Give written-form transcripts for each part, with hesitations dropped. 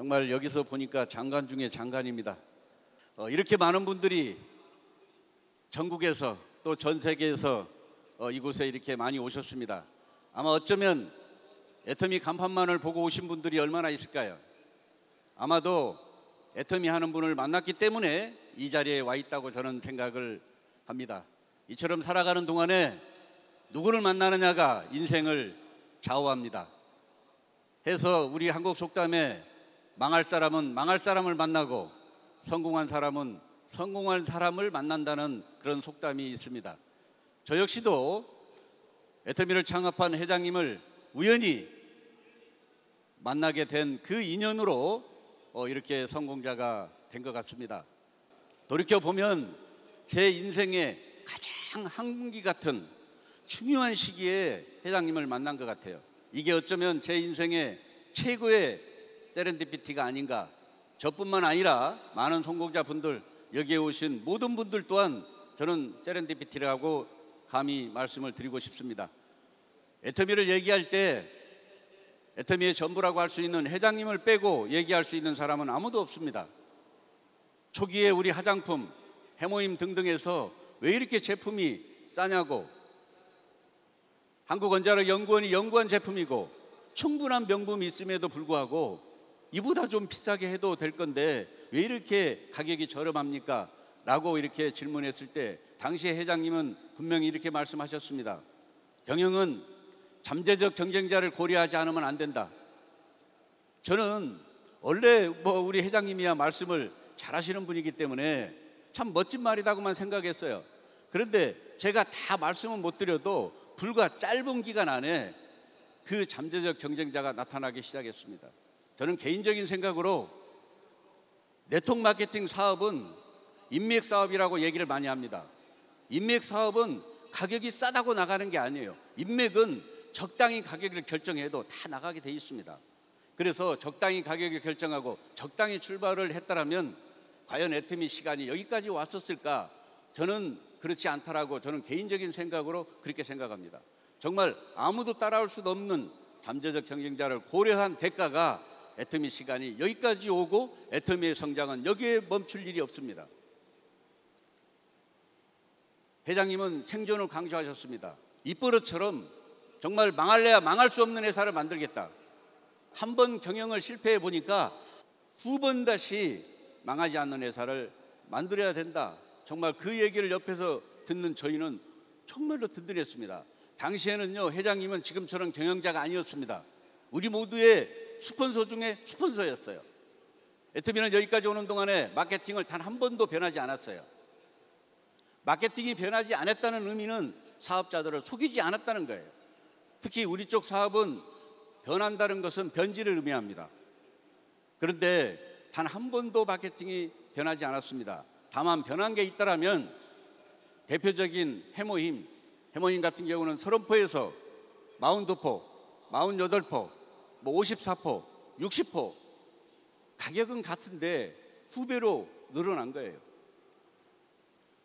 정말 여기서 보니까 장관 중에 장관입니다. 이렇게 많은 분들이 전국에서 또 전 세계에서 이곳에 이렇게 많이 오셨습니다. 아마 어쩌면 애터미 간판만을 보고 오신 분들이 얼마나 있을까요? 아마도 애터미 하는 분을 만났기 때문에 이 자리에 와 있다고 저는 생각을 합니다. 이처럼 살아가는 동안에 누구를 만나느냐가 인생을 좌우합니다. 해서 우리 한국 속담에 망할 사람은 망할 사람을 만나고 성공한 사람은 성공한 사람을 만난다는 그런 속담이 있습니다. 저 역시도 애터미를 창업한 회장님을 우연히 만나게 된 그 인연으로 이렇게 성공자가 된 것 같습니다. 돌이켜보면 제 인생의 가장 항문기 같은 중요한 시기에 회장님을 만난 것 같아요. 이게 어쩌면 제 인생의 최고의 세렌디피티가 아닌가. 저뿐만 아니라 많은 성공자 분들, 여기에 오신 모든 분들 또한 저는 세렌디피티라고 감히 말씀을 드리고 싶습니다. 애터미를 얘기할 때 애터미의 전부라고 할 수 있는 회장님을 빼고 얘기할 수 있는 사람은 아무도 없습니다. 초기에 우리 화장품, 해모임 등등에서 왜 이렇게 제품이 싸냐고, 한국원자력연구원이 연구한 제품이고 충분한 명분이 있음에도 불구하고 이보다 좀 비싸게 해도 될 건데 왜 이렇게 가격이 저렴합니까? 라고 이렇게 질문했을 때 당시 회장님은 분명히 이렇게 말씀하셨습니다. 경영은 잠재적 경쟁자를 고려하지 않으면 안 된다. 저는 원래 우리 회장님이야 말씀을 잘하시는 분이기 때문에 참 멋진 말이라고만 생각했어요. 그런데 제가 다 말씀은 못 드려도 불과 짧은 기간 안에 그 잠재적 경쟁자가 나타나기 시작했습니다. 저는 개인적인 생각으로 네트워크 마케팅 사업은 인맥 사업이라고 얘기를 많이 합니다. 인맥 사업은 가격이 싸다고 나가는 게 아니에요. 인맥은 적당히 가격을 결정해도 다 나가게 돼 있습니다. 그래서 적당히 가격을 결정하고 적당히 출발을 했다라면 과연 애터미 시간이 여기까지 왔었을까? 저는 그렇지 않다라고 저는 개인적인 생각으로 그렇게 생각합니다. 정말 아무도 따라올 수 없는 잠재적 경쟁자를 고려한 대가가 애터미 시간이 여기까지 오고 애터미의 성장은 여기에 멈출 일이 없습니다. 회장님은 생존을 강조하셨습니다. 입버릇처럼 정말 망할래야 망할 수 없는 회사를 만들겠다. 한 번 경영을 실패해 보니까 두 번 다시 망하지 않는 회사를 만들어야 된다. 정말 그 얘기를 옆에서 듣는 저희는 정말로 든든했습니다. 당시에는요, 회장님은 지금처럼 경영자가 아니었습니다. 우리 모두의 스폰서 중에 스폰서였어요. 애터미는 여기까지 오는 동안에 마케팅을 단 한 번도 변하지 않았어요. 마케팅이 변하지 않았다는 의미는 사업자들을 속이지 않았다는 거예요. 특히 우리 쪽 사업은 변한다는 것은 변질을 의미합니다. 그런데 단 한 번도 마케팅이 변하지 않았습니다. 다만 변한 게 있다라면 대표적인 해모임 같은 경우는 30포에서 42포, 48포, 54포, 60포 가격은 같은데 2배로 늘어난 거예요.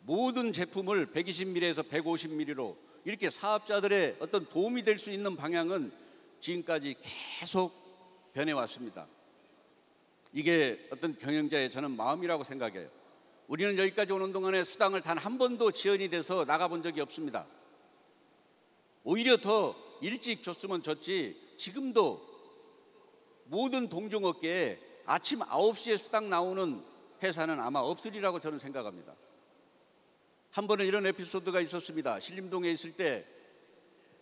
모든 제품을 120ml에서 150ml로 이렇게 사업자들의 어떤 도움이 될 수 있는 방향은 지금까지 계속 변해왔습니다. 이게 어떤 경영자의 저는 마음이라고 생각해요. 우리는 여기까지 오는 동안에 수당을 단 한 번도 지연이 돼서 나가본 적이 없습니다. 오히려 더 일찍 줬으면 줬지 지금도 모든 동종업계에 아침 9시에 수당 나오는 회사는 아마 없으리라고 저는 생각합니다. 한 번은 이런 에피소드가 있었습니다. 신림동에 있을 때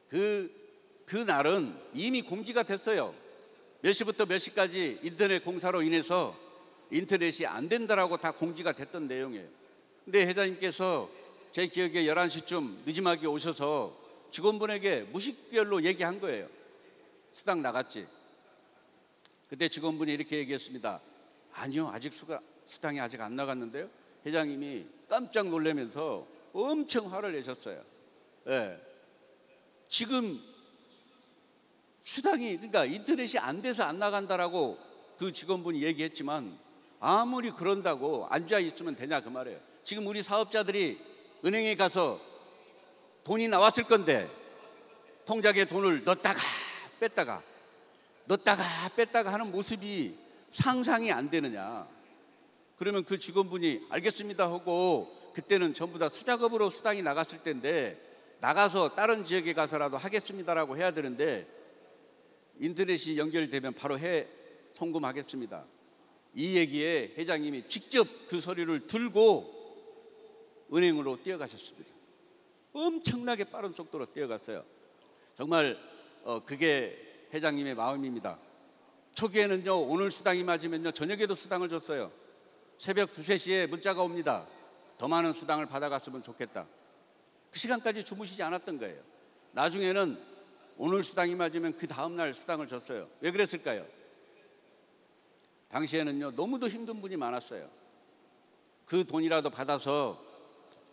그 날은 이미 공지가 됐어요. 몇 시부터 몇 시까지 인터넷 공사로 인해서 인터넷이 안 된다라고 다 공지가 됐던 내용이에요. 근데 회장님께서 제 기억에 11시쯤 늦지막이 오셔서 직원분에게 무식별로 얘기한 거예요. 수당 나갔지. 그때 직원분이 이렇게 얘기했습니다. 아니요, 아직 수당이 아직 안 나갔는데요. 회장님이 깜짝 놀라면서 엄청 화를 내셨어요. 네. 지금 수당이, 그러니까 인터넷이 안 돼서 안 나간다라고 그 직원분이 얘기했지만 아무리 그런다고 앉아 있으면 되냐 그 말이에요. 지금 우리 사업자들이 은행에 가서 돈이 나왔을 건데 통장에 돈을 넣었다가 뺐다가 하는 모습이 상상이 안 되느냐. 그러면 그 직원분이 알겠습니다 하고 그때는 전부 다 수작업으로 수당이 나갔을 텐데 나가서 다른 지역에 가서라도 하겠습니다라고 해야 되는데 인터넷이 연결되면 바로 송금하겠습니다. 이 얘기에 회장님이 직접 그 서류를 들고 은행으로 뛰어가셨습니다. 엄청나게 빠른 속도로 뛰어갔어요. 정말 그게 회장님의 마음입니다. 초기에는요, 오늘 수당이 맞으면요 저녁에도 수당을 줬어요. 새벽 2, 3시에 문자가 옵니다. 더 많은 수당을 받아갔으면 좋겠다. 그 시간까지 주무시지 않았던 거예요. 나중에는 오늘 수당이 맞으면 그 다음날 수당을 줬어요. 왜 그랬을까요? 당시에는요 너무도 힘든 분이 많았어요. 그 돈이라도 받아서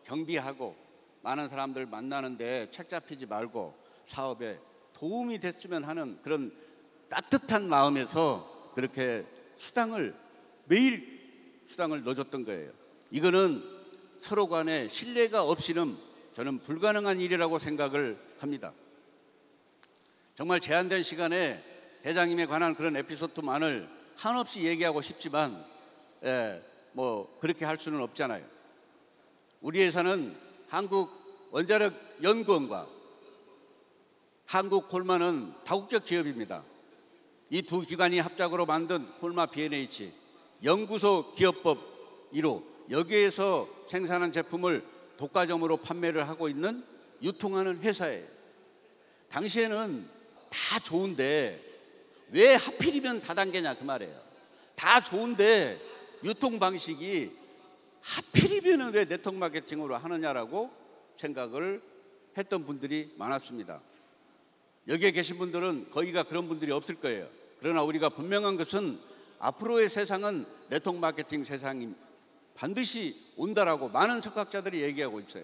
경비하고 많은 사람들 만나는데 책 잡히지 말고 사업에 도움이 됐으면 하는 그런 따뜻한 마음에서 그렇게 매일 수당을 넣어줬던 거예요. 이거는 서로 간에 신뢰가 없이는 저는 불가능한 일이라고 생각을 합니다. 정말 제한된 시간에 회장님에 관한 그런 에피소드만을 한없이 얘기하고 싶지만 그렇게 할 수는 없잖아요. 우리 회사는 한국원자력연구원과 한국콜마는 다국적 기업입니다. 이 두 기관이 합작으로 만든 콜마 B&H 연구소 기업법 1호, 여기에서 생산한 제품을 독과점으로 판매를 하고 있는 유통하는 회사예요. 당시에는 다 좋은데 왜 하필이면 다단계냐 그 말이에요. 다 좋은데 유통 방식이 하필이면 왜 네트워크 마케팅으로 하느냐라고 생각을 했던 분들이 많았습니다. 여기에 계신 분들은 거의가 그런 분들이 없을 거예요. 그러나 우리가 분명한 것은 앞으로의 세상은 네트워크 마케팅 세상이 반드시 온다라고 많은 석학자들이 얘기하고 있어요.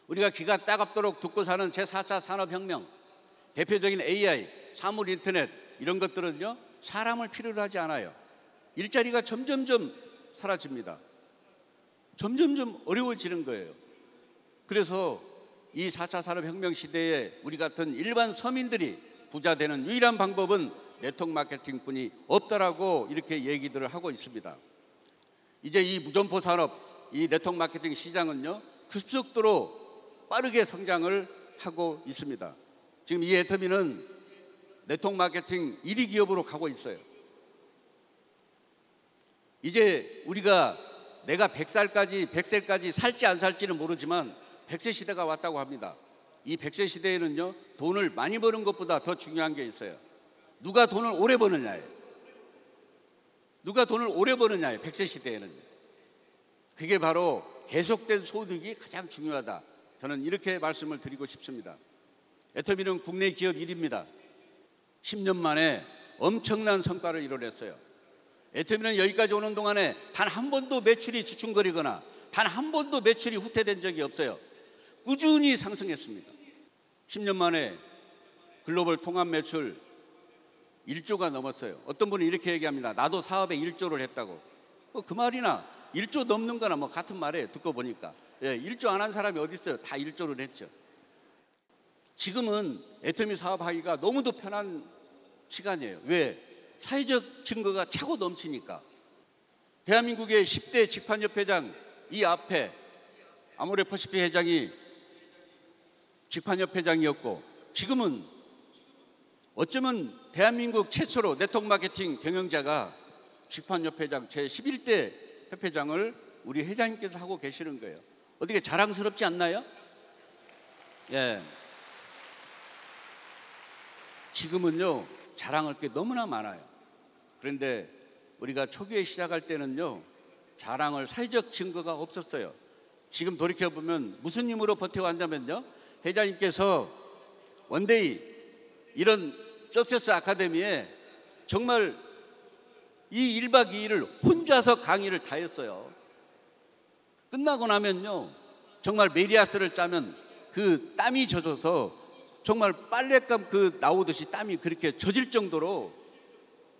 우리가 귀가 따갑도록 듣고 사는 제4차 산업혁명, 대표적인 AI, 사물 인터넷 이런 것들은요 사람을 필요로 하지 않아요. 일자리가 점점점 사라집니다. 점점점 어려워지는 거예요. 그래서 이 4차 산업혁명 시대에 우리 같은 일반 서민들이 부자 되는 유일한 방법은 네트워크 마케팅뿐이 없다라고 이렇게 얘기들을 하고 있습니다. 이제 이 무점포 산업, 이 네트워크 마케팅 시장은요 급속도로 빠르게 성장을 하고 있습니다. 지금 이 애터미는 네트워크 마케팅 1위 기업으로 가고 있어요. 이제 내가 100세까지 살지 안 살지는 모르지만 100세 시대가 왔다고 합니다. 이 100세 시대에는요 돈을 많이 버는 것보다 더 중요한 게 있어요. 누가 돈을 오래 버느냐예요. 누가 돈을 오래 버느냐예요. 100세 시대에는. 그게 바로 계속된 소득이 가장 중요하다. 저는 이렇게 말씀을 드리고 싶습니다. 애터미는 국내 기업 1위입니다. 10년 만에 엄청난 성과를 이뤄냈어요. 애터미는 여기까지 오는 동안에 단 한 번도 매출이 주춤거리거나 단 한 번도 매출이 후퇴된 적이 없어요. 꾸준히 상승했습니다. 10년 만에 글로벌 통합 매출 1조가 넘었어요. 어떤 분이 이렇게 얘기합니다. 나도 사업에 1조를 했다고. 그 말이나 1조 넘는 거나 같은 말이에요. 듣고 보니까 1조 안 한 사람이 어디 있어요. 다 1조를 했죠. 지금은 애터미 사업하기가 너무도 편한 시간이에요. 왜? 사회적 증거가 차고 넘치니까. 대한민국의 10대 직판협회장 이 앞에 아모레퍼시픽 회장이 직판협회장이었고 지금은 어쩌면 대한민국 최초로 네트워크 마케팅 경영자가 직판협회장 제11대 협회장을 우리 회장님께서 하고 계시는 거예요. 어떻게 자랑스럽지 않나요? 예. 지금은요 자랑할 게 너무나 많아요. 그런데 우리가 초기에 시작할 때는요 자랑할 사회적 증거가 없었어요. 지금 돌이켜보면 무슨 힘으로 버텨왔냐면요 회장님께서 원데이 이런 석세스 아카데미에 정말 이 1박 2일을 혼자서 강의를 다 했어요. 끝나고 나면요 정말 메리아스를 짜면 그 땀이 젖어서 정말 빨랫감 나오듯이 땀이 그렇게 젖을 정도로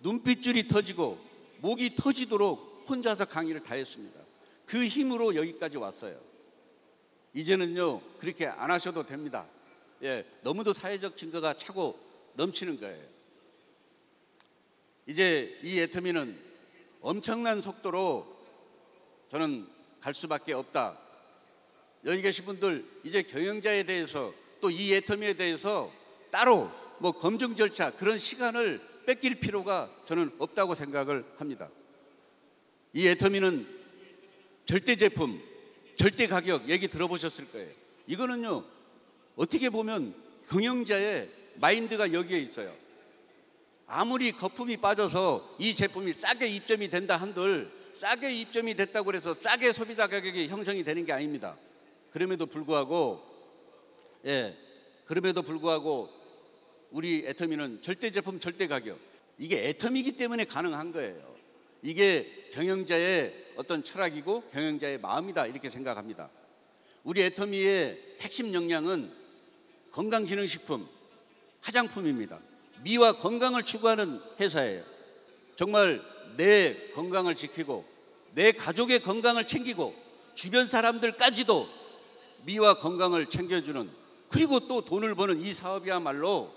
눈빛줄이 터지고 목이 터지도록 혼자서 강의를 다 했습니다. 그 힘으로 여기까지 왔어요. 이제는요 그렇게 안 하셔도 됩니다. 너무도 사회적 증거가 차고 넘치는 거예요. 이제 이 애터미는 엄청난 속도로 저는 갈 수밖에 없다. 여기 계신 분들 이제 경영자에 대해서 또 이 애터미에 대해서 따로 뭐 검증 절차 그런 시간을 뺏길 필요가 저는 없다고 생각을 합니다. 이 애터미는 절대 제품, 절대 가격 얘기 들어보셨을 거예요. 이거는요 어떻게 보면 경영자의 마인드가 여기에 있어요. 아무리 거품이 빠져서 이 제품이 싸게 입점이 된다 한들 싸게 입점이 됐다고 해서 싸게 소비자 가격이 형성이 되는 게 아닙니다. 그럼에도 불구하고 우리 애터미는 절대 제품 절대 가격, 이게 애터미이기 때문에 가능한 거예요. 이게 경영자의 어떤 철학이고 경영자의 마음이다 이렇게 생각합니다. 우리 애터미의 핵심 역량은 건강기능식품, 화장품입니다. 미와 건강을 추구하는 회사예요. 정말 내 건강을 지키고 내 가족의 건강을 챙기고 주변 사람들까지도 미와 건강을 챙겨주는, 그리고 또 돈을 버는 이 사업이야말로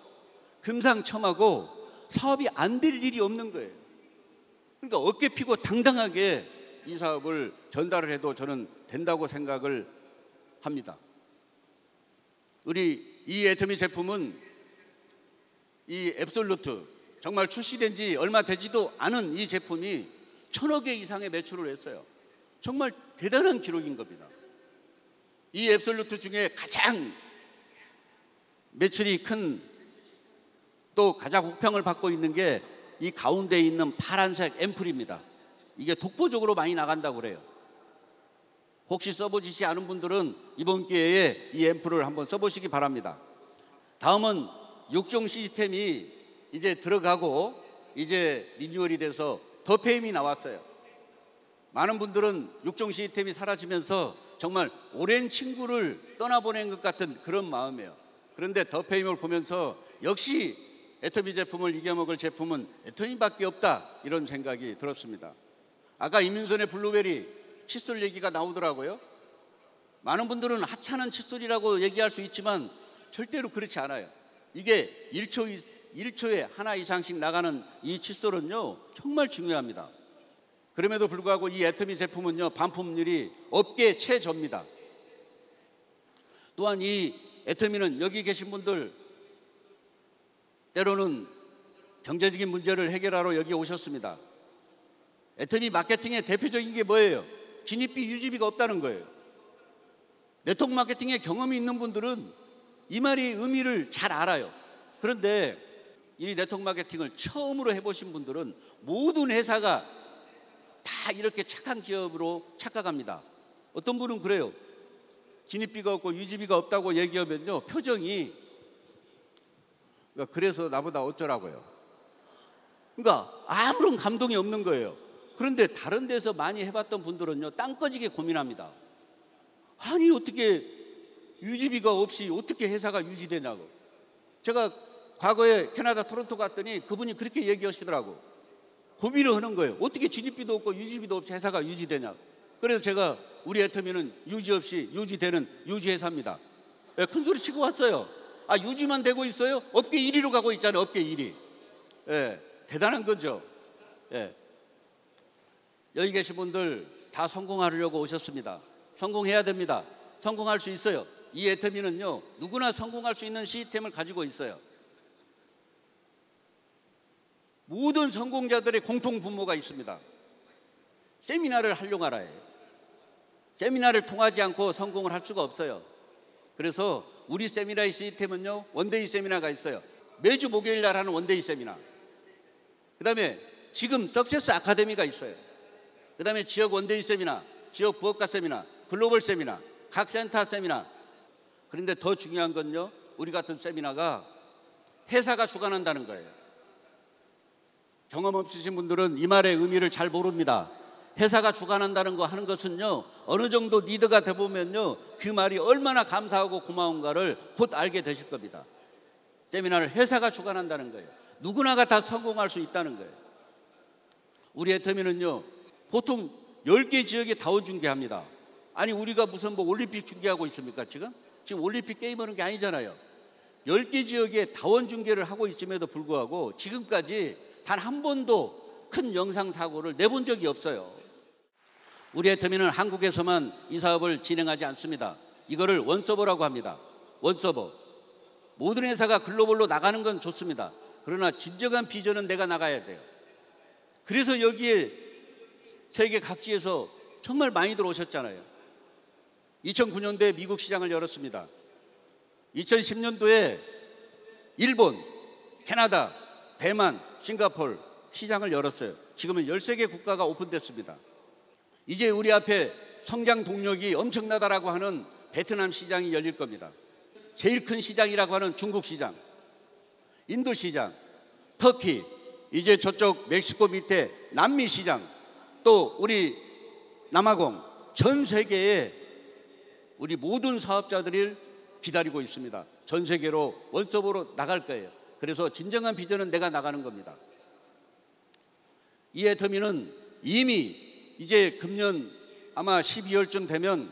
금상첨화고 사업이 안 될 일이 없는 거예요. 그러니까 어깨 피고 당당하게 이 사업을 전달을 해도 저는 된다고 생각을 합니다. 우리 이 애터미 제품은 이 앱솔루트, 정말 출시된 지 얼마 되지도 않은 이 제품이 1000억 개 이상의 매출을 했어요. 정말 대단한 기록인 겁니다. 이 앱솔루트 중에 가장 매출이 큰, 또 가장 호평을 받고 있는 게 이 가운데 있는 파란색 앰플입니다. 이게 독보적으로 많이 나간다고 그래요. 혹시 써보시지 않은 분들은 이번 기회에 이 앰플을 한번 써보시기 바랍니다. 다음은 6종 시스템이 이제 들어가고 이제 리뉴얼이 돼서 더페임이 나왔어요. 많은 분들은 6종 시스템이 사라지면서 정말 오랜 친구를 떠나보낸 것 같은 그런 마음이에요. 그런데 더페임을 보면서 역시 애터미 제품을 이겨먹을 제품은 애터미밖에 없다, 이런 생각이 들었습니다. 아까 이민선의 블루베리 칫솔 얘기가 나오더라고요. 많은 분들은 하찮은 칫솔이라고 얘기할 수 있지만 절대로 그렇지 않아요. 이게 1초에 하나 이상씩 나가는 이 칫솔은요 정말 중요합니다. 그럼에도 불구하고 이 애터미 제품은요 반품률이 업계 최저입니다. 또한 이 애터미는 여기 계신 분들 때로는 경제적인 문제를 해결하러 여기 오셨습니다. 애터미 마케팅의 대표적인 게 뭐예요? 진입비 유지비가 없다는 거예요. 네트워크 마케팅에 경험이 있는 분들은 이 말이 의미를 잘 알아요. 그런데 이 네트워크 마케팅을 처음으로 해보신 분들은 모든 회사가 다 이렇게 착한 기업으로 착각합니다. 어떤 분은 그래요. 진입비가 없고 유지비가 없다고 얘기하면요 표정이, 그래서 나보다 어쩌라고요. 그러니까 아무런 감동이 없는 거예요. 그런데 다른 데서 많이 해봤던 분들은요 땅 꺼지게 고민합니다. 아니 어떻게 유지비가 없이 어떻게 회사가 유지되냐고. 제가 과거에 캐나다 토론토 갔더니 그분이 그렇게 얘기하시더라고. 고민을 하는 거예요. 어떻게 진입비도 없고 유지비도 없이 회사가 유지되냐. 그래서 제가 우리 애터미는 유지 없이 유지되는 유지회사입니다. 큰 소리 치고 왔어요. 아, 유지만 되고 있어요? 업계 1위로 가고 있잖아요. 업계 1위. 대단한 거죠. 여기 계신 분들 다 성공하려고 오셨습니다. 성공해야 됩니다. 성공할 수 있어요. 이 애터미는요 누구나 성공할 수 있는 시스템을 가지고 있어요. 모든 성공자들의 공통 분모가 있습니다. 세미나를 활용하라. 세미나를 통하지 않고 성공을 할 수가 없어요. 그래서 우리 세미나의 시스템은요 원데이 세미나가 있어요. 매주 목요일 날 하는 원데이 세미나. 그 다음에 지금 석세스 아카데미가 있어요. 그 다음에 지역 원데이 세미나, 지역 부업가 세미나, 글로벌 세미나, 각 센터 세미나. 그런데 더 중요한 건요 우리 같은 세미나가 회사가 주관한다는 거예요. 경험 없으신 분들은 이 말의 의미를 잘 모릅니다. 회사가 주관한다는 거 하는 것은요 어느 정도 리더가 되보면요 그 말이 얼마나 감사하고 고마운가를 곧 알게 되실 겁니다. 세미나를 회사가 주관한다는 거예요. 누구나가 다 성공할 수 있다는 거예요. 우리 애터미는요 보통 10개 지역에 다원 중계합니다. 아니 우리가 무슨 뭐 올림픽 중계하고 있습니까? 지금 올림픽 게임하는 게 아니잖아요. 10개 지역에 다원 중계를 하고 있음에도 불구하고 지금까지 단 한 번도 큰 영상 사고를 내본 적이 없어요. 우리 애터미는 한국에서만 이 사업을 진행하지 않습니다. 이거를 원서버라고 합니다. 원서버. 모든 회사가 글로벌로 나가는 건 좋습니다. 그러나 진정한 비전은 내가 나가야 돼요. 그래서 여기에 세계 각지에서 정말 많이들 오셨잖아요. 2009년도에 미국 시장을 열었습니다. 2010년도에 일본, 캐나다, 대만, 싱가포르 시장을 열었어요. 지금은 13개 국가가 오픈됐습니다. 이제 우리 앞에 성장 동력이 엄청나다라고 하는 베트남 시장이 열릴 겁니다. 제일 큰 시장이라고 하는 중국 시장, 인도 시장, 터키, 이제 저쪽 멕시코 밑에 남미 시장, 또 우리 남아공, 전 세계에 우리 모든 사업자들을 기다리고 있습니다. 전 세계로 원서버로 나갈 거예요. 그래서 진정한 비전은 내가 나가는 겁니다. 이 애터미는 이미 이제 금년 아마 12월쯤 되면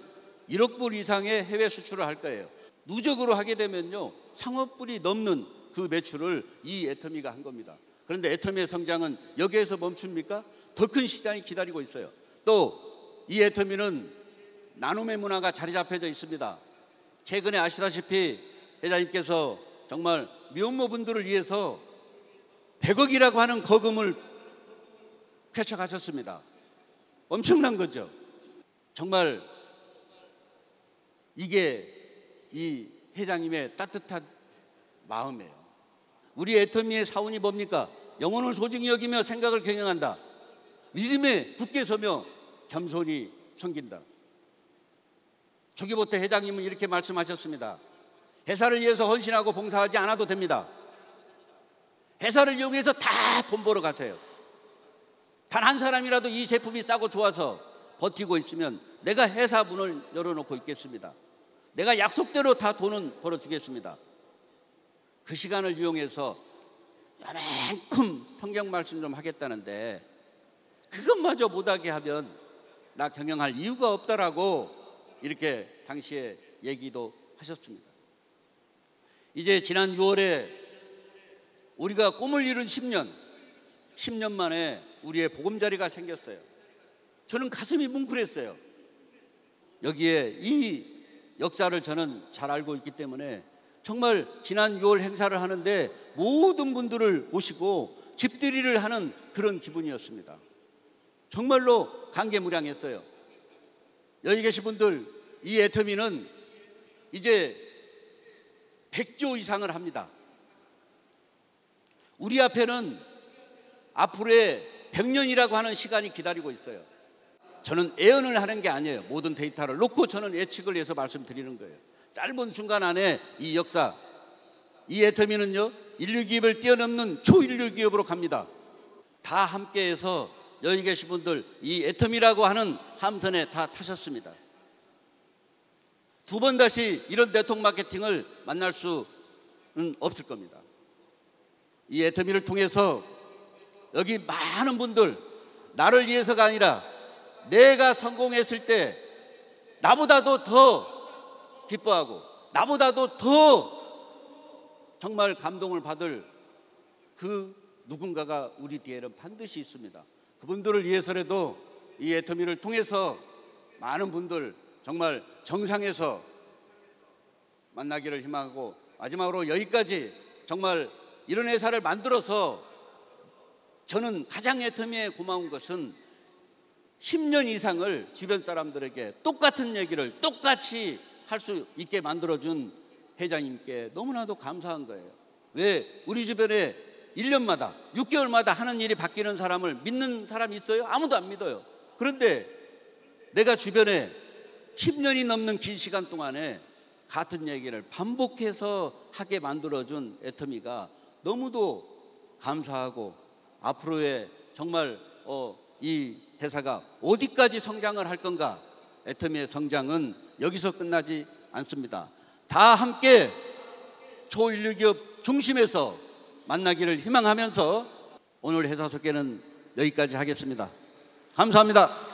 1억 불 이상의 해외 수출을 할 거예요. 누적으로 하게 되면요, 3억 불이 넘는 그 매출을 이 애터미가 한 겁니다. 그런데 애터미의 성장은 여기에서 멈춥니까? 더 큰 시장이 기다리고 있어요. 또 이 애터미는 나눔의 문화가 자리 잡혀져 있습니다. 최근에 아시다시피 회장님께서 정말 미혼모분들을 위해서 100억이라고 하는 거금을 쾌척하셨습니다. 엄청난 거죠. 정말 이게 이 회장님의 따뜻한 마음이에요. 우리 애터미의 사원이 뭡니까? 영혼을 소중히 여기며 생각을 경영한다. 믿음에 굳게 서며 겸손히 섬긴다. 조기보태 회장님은 이렇게 말씀하셨습니다. 회사를 위해서 헌신하고 봉사하지 않아도 됩니다. 회사를 이용해서 다 돈 벌어 가세요. 단 한 사람이라도 이 제품이 싸고 좋아서 버티고 있으면 내가 회사 문을 열어놓고 있겠습니다. 내가 약속대로 다 돈은 벌어주겠습니다. 그 시간을 이용해서 요만큼 성경 말씀 좀 하겠다는데 그것마저 못하게 하면 나 경영할 이유가 없다라고 이렇게 당시에 얘기도 하셨습니다. 이제 지난 6월에 우리가 꿈을 이룬 10년 만에 우리의 보금자리가 생겼어요. 저는 가슴이 뭉클했어요. 여기에 이 역사를 저는 잘 알고 있기 때문에 정말 지난 6월 행사를 하는데 모든 분들을 모시고 집들이를 하는 그런 기분이었습니다. 정말로 감개무량했어요. 여기 계신 분들, 이 애터미는 이제 100조 이상을 합니다. 우리 앞에는 앞으로의 100년이라고 하는 시간이 기다리고 있어요. 저는 예언을 하는 게 아니에요. 모든 데이터를 놓고 저는 예측을 해서 말씀드리는 거예요. 짧은 순간 안에 이 역사, 이 애터미는요, 인류 기업을 뛰어넘는 초인류 기업으로 갑니다. 다 함께해서 여기 계신 분들 이 애터미라고 하는 함선에 다 타셨습니다. 두 번 다시 이런 네트워크 마케팅을 만날 수는 없을 겁니다. 이 애터미를 통해서 여기 많은 분들, 나를 위해서가 아니라 내가 성공했을 때 나보다도 더 기뻐하고 나보다도 더 정말 감동을 받을 그 누군가가 우리 뒤에는 반드시 있습니다. 그분들을 위해서라도 이 애터미를 통해서 많은 분들 정말 정상에서 만나기를 희망하고, 마지막으로 여기까지 정말 이런 회사를 만들어서 저는 가장 애터미에 고마운 것은 10년 이상을 주변 사람들에게 똑같은 얘기를 똑같이 할 수 있게 만들어준 회장님께 너무나도 감사한 거예요. 왜 우리 주변에 1년마다 6개월마다 하는 일이 바뀌는 사람을 믿는 사람이 있어요? 아무도 안 믿어요. 그런데 내가 주변에 10년이 넘는 긴 시간 동안에 같은 얘기를 반복해서 하게 만들어준 애터미가 너무도 감사하고, 앞으로의 정말 이 회사가 어디까지 성장을 할 건가, 애터미의 성장은 여기서 끝나지 않습니다. 다 함께 초인류 기업 중심에서 만나기를 희망하면서 오늘 회사 소개는 여기까지 하겠습니다. 감사합니다.